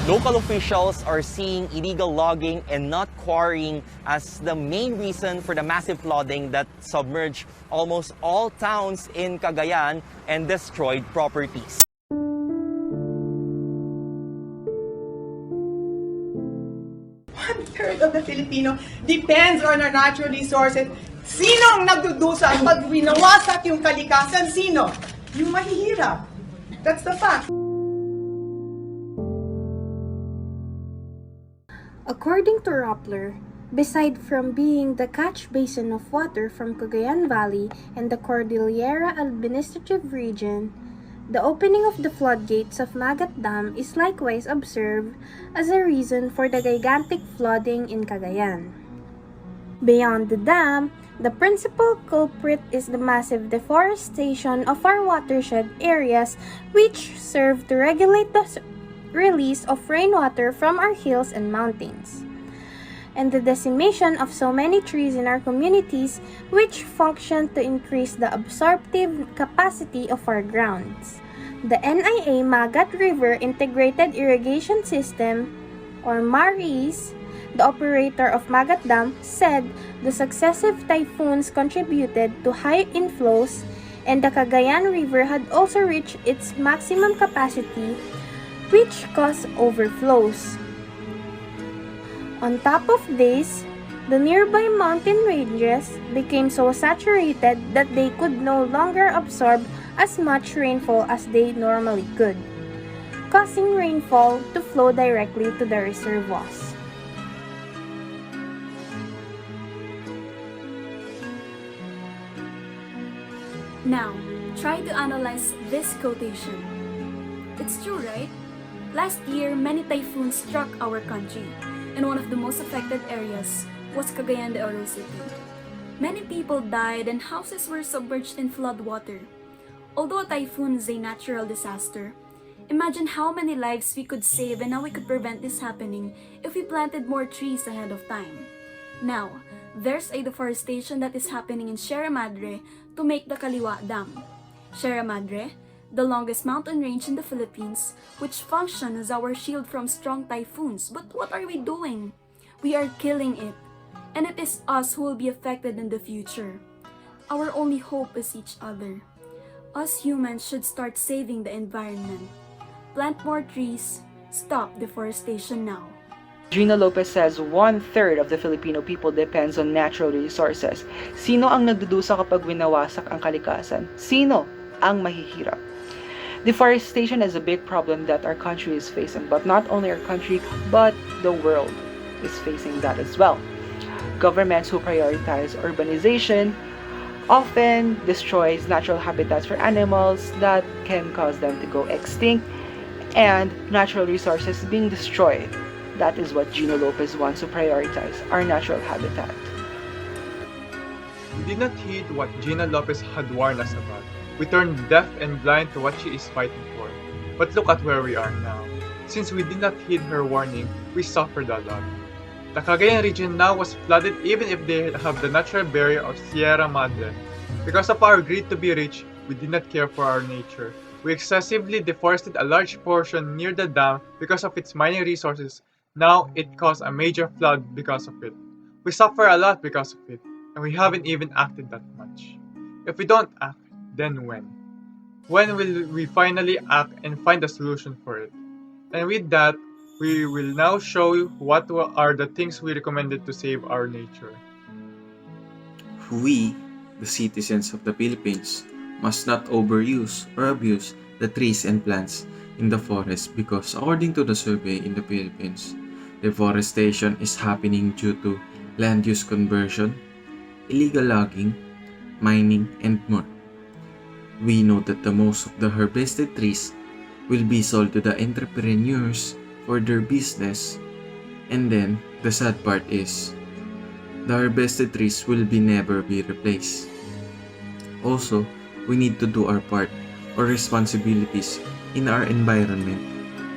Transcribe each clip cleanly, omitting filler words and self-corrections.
Local officials are seeing illegal logging and not quarrying as the main reason for the massive flooding that submerged almost all towns in Cagayan and destroyed properties. One-third of the Filipino depends on our natural resources. Sino ang nagdudusa pag winawasak yung kalikasan? Sino? Yung mahihirap. That's the fact. According to Rappler, beside from being the catch basin of water from Cagayan Valley and the Cordillera Administrative Region, the opening of the floodgates of Magat Dam is likewise observed as a reason for the gigantic flooding in Cagayan. Beyond the dam, the principal culprit is the massive deforestation of our watershed areas, which serve to regulate the release of rainwater from our hills and mountains, and the decimation of so many trees in our communities, which function to increase the absorptive capacity of our grounds. The NIA Magat River Integrated Irrigation System, or MARIS, the operator of Magat Dam, said the successive typhoons contributed to high inflows, and the Cagayan River had also reached its maximum capacity, which caused overflows. On top of this, the nearby mountain ranges became so saturated that they could no longer absorb as much rainfall as they normally could, causing rainfall to flow directly to the reservoirs. Now, try to analyze this quotation. It's true, right? Last year, many typhoons struck our country, and one of the most affected areas was Cagayan de Oro City. Many people died and houses were submerged in flood water. Although a typhoon is a natural disaster, imagine how many lives we could save and how we could prevent this happening if we planted more trees ahead of time. Now, there's a deforestation that is happening in Sierra Madre to make the Kaliwa Dam. Sierra Madre, the longest mountain range in the Philippines, which functions as our shield from strong typhoons. But what are we doing? We are killing it, and it is us who will be affected in the future. Our only hope is each other. Us humans should start saving the environment. Plant more trees, stop deforestation now. Gina Lopez says 1/3 of the Filipino people depends on natural resources. Sino ang nagdudusa kapag winawasak ang kalikasan? Sino ang mahihirap? Deforestation is a big problem that our country is facing, but not only our country, but the world is facing that as well. Governments who prioritize urbanization often destroys natural habitats for animals that can cause them to go extinct, and natural resources being destroyed. That is what Gino Lopez wants to prioritize, our natural habitat. We did not heed what Gina Lopez had warned us about. We turned deaf and blind to what she is fighting for. But look at where we are now. Since we did not heed her warning, we suffered a lot. The Cagayan region now was flooded even if they have the natural barrier of Sierra Madre. Because of our greed to be rich, we did not care for our nature. We excessively deforested a large portion near the dam because of its mining resources. Now it caused a major flood because of it. We suffer a lot because of it, and we haven't even acted that much. If we don't act, then when? When will we finally act and find a solution for it? And with that, we will now show you what are the things we recommended to save our nature. We, the citizens of the Philippines, must not overuse or abuse the trees and plants in the forest because according to the survey in the Philippines, deforestation is happening due to land use conversion, illegal logging, mining, and more. We know that the most of the harvested trees will be sold to the entrepreneurs for their business, and then the sad part is the harvested trees will never be replaced. Also, we need to do our part or responsibilities in our environment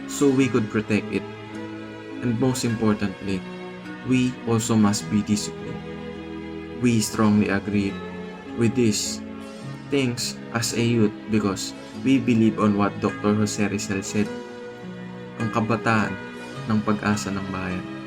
so we could protect it. And most importantly, we also must be disciplined. We strongly agree with these things as a youth because we believe on what Dr. Jose Rizal said. Ang kabataan ng pag-asa ng bayan.